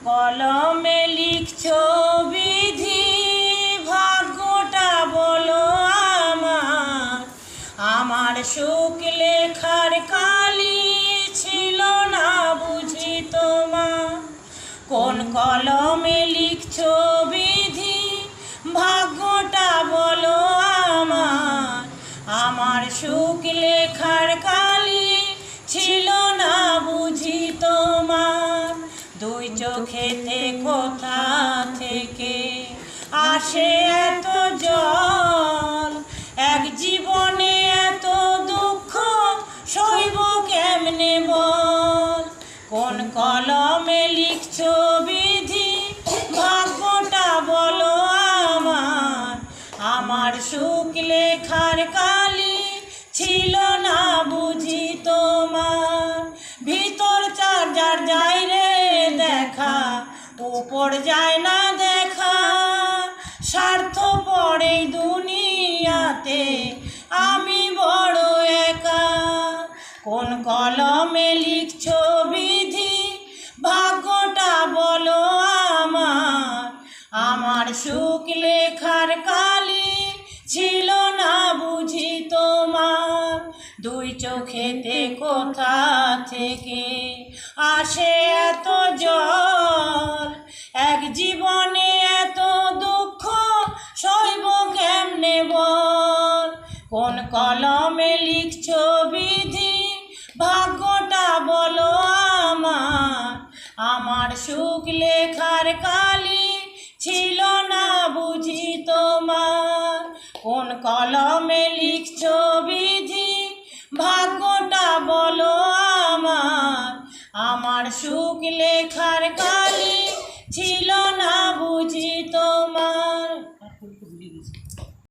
কলমে লিখছো বিধি, ভাগ্যটা বলো আমার। আমার সুখ লেখার কালি ছিল না বুঝি তোমার। কোন কলমে লিখছো বিধি, ভাগ্যটা বলো আমার। আমার সুখ লেখার কালি ছিল না বুঝি তোমার। দুই চোখেতে কোথা থেকে আসে এত জল, এক জীবনে এত দুঃখ সইব কেমনে বল। কোন কলমে লিখছো বিধি, ভাগ্যটা বলো আমার। আমার সুখ লেখার কালি ছিল না বুঝি তোমার। ভিতর চার্জার যায় রে দেখা, উপর যায় না দেখা। স্বার্থ পড়ে দুনিয়াতে আমি বড় একা। কোন কলমে লিখছো বিধি, ভাগ্যটা বলো আমার। আমার সুখ লেখার কালি ছিল না বুঝি তোমার। দুই চোখেতে কোথা থেকে আসে এত জল, এক জীবনে এত দুঃখ সইব কেমনে বল। কোন কলমে লিখছো বিধি, ভাগ্যটা বলো আমার। আমার সুখ লেখার কালি ছিল না বুঝি তোমার। কোন কলমে লিখছো বিধি, ভাগ্যটা বলো আমার। আমার সুখ লেখার কালি ছিল না বুঝি তোমার।